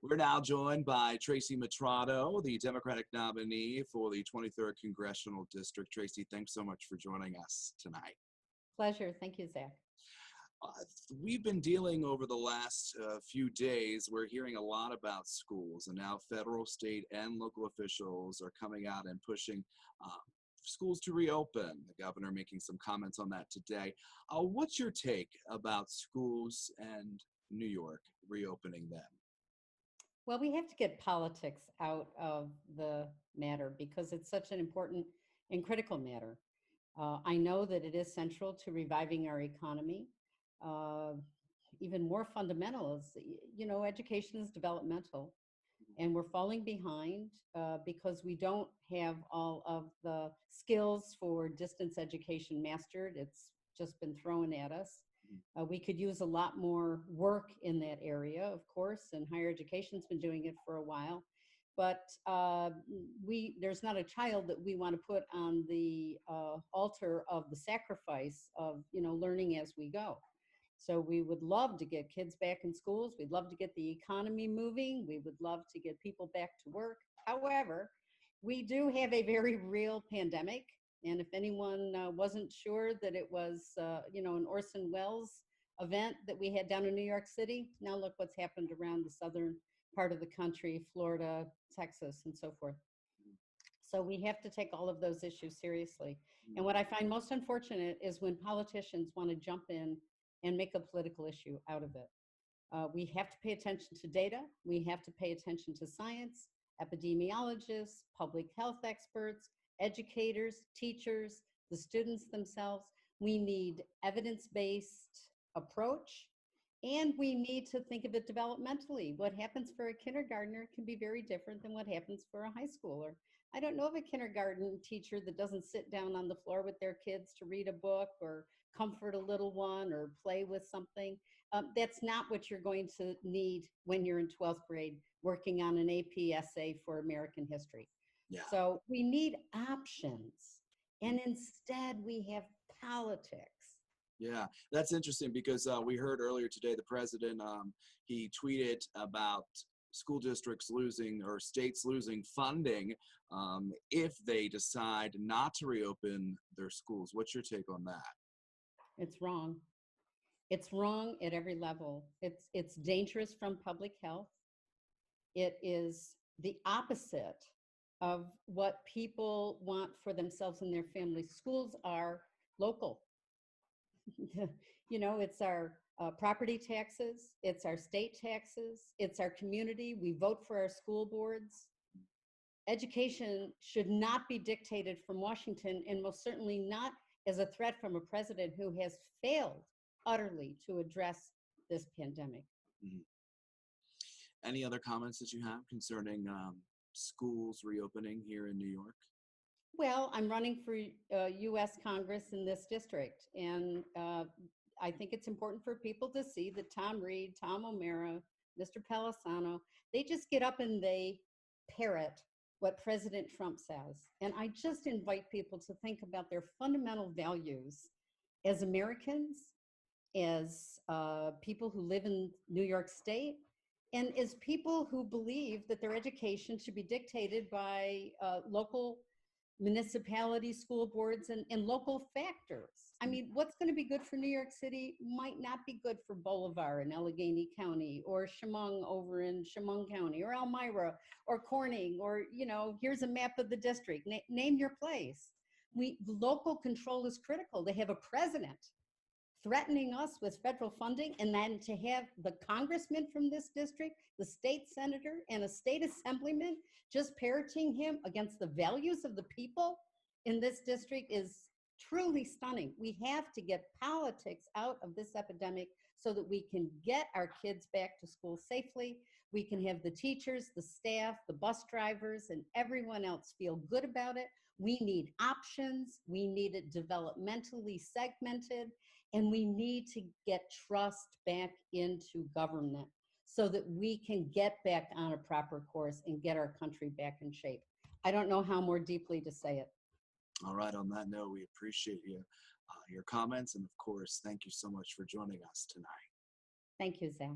We're now joined by Tracy Mitrano, the Democratic nominee for the 23rd Congressional District. Tracy, thanks so much for joining us tonight. Pleasure. Thank you, Zach. Uh, we've been dealing over the last few days, we're hearing a lot about schools, and now federal, state, and local officials are coming out and pushing schools to reopen. The governor making some comments on that today. What's your take about schools and New York reopening them? Well, we have to get politics out of the matter because it's such an important and critical matter. I know that it is central to reviving our economy. Uh, Even more fundamental is, education is developmental, and we're falling behind because we don't have all of the skills for distance education mastered. It's just been thrown at us. We could use a lot more work in that area, of course, and higher education's been doing it for a while. But there's not a child that we want to put on the altar of the sacrifice of, learning as we go. So we would love to get kids back in schools. We'd love to get the economy moving. We would love to get people back to work. However, we do have a very real pandemic. And if anyone wasn't sure that it was, an Orson Welles event that we had down in New York City, now look what's happened around the southern part of the country, Florida, Texas, and so forth. So we have to take all of those issues seriously. And what I find most unfortunate is when politicians want to jump in and make a political issue out of it. We have to pay attention to data. We have to pay attention to science, epidemiologists, public health experts, educators, teachers, the students themselves. We need evidence-based approach, and we need to think of it developmentally. What happens for a kindergartner can be very different than what happens for a high schooler. I don't know of a kindergarten teacher that doesn't sit down on the floor with their kids to read a book or comfort a little one or play with something. That's not what you're going to need when you're in 12th grade working on an AP essay for American history. Yeah. So we need options, and instead we have politics. Yeah, that's interesting because we heard earlier today the president, he tweeted about school districts losing or states losing funding if they decide not to reopen their schools. What's your take on that? It's wrong. It's wrong at every level. It's dangerous from public health. It is the opposite of what people want for themselves and their families. Schools are local. It's our property taxes, it's our state taxes, it's our community. We vote for our school boards. Education should not be dictated from Washington, and most certainly not as a threat from a president who has failed utterly to address this pandemic. Mhm. Any other comments that you have concerning schools reopening here in New York? Well, I'm running for U.S. Congress in this district, and I think it's important for people to see that Tom Reed, Tom O'Mara, Mr. Palisano, they just get up and they parrot what President Trump says. And I just invite people to think about their fundamental values as Americans, as people who live in New York State, and as people who believe that their education should be dictated by local municipality, school boards, and local factors. I mean, what's going to be good for New York City might not be good for Bolivar in Allegheny County, or Chemung over in Chemung County, or Elmira, or Corning, or, here's a map of the district. Name your place. Local control is critical. They have a president threatening us with federal funding, and then to have the congressman from this district, the state senator, and a state assemblyman just parroting him against the values of the people in this district is truly stunning. We have to get politics out of this epidemic so that we can get our kids back to school safely. We can have the teachers, the staff, the bus drivers, and everyone else feel good about it. We need options. We need it developmentally segmented. And we need to get trust back into government so that we can get back on a proper course and get our country back in shape. I don't know how more deeply to say it. All right, on that note, we appreciate your comments. And of course, thank you so much for joining us tonight. Thank you, Zach.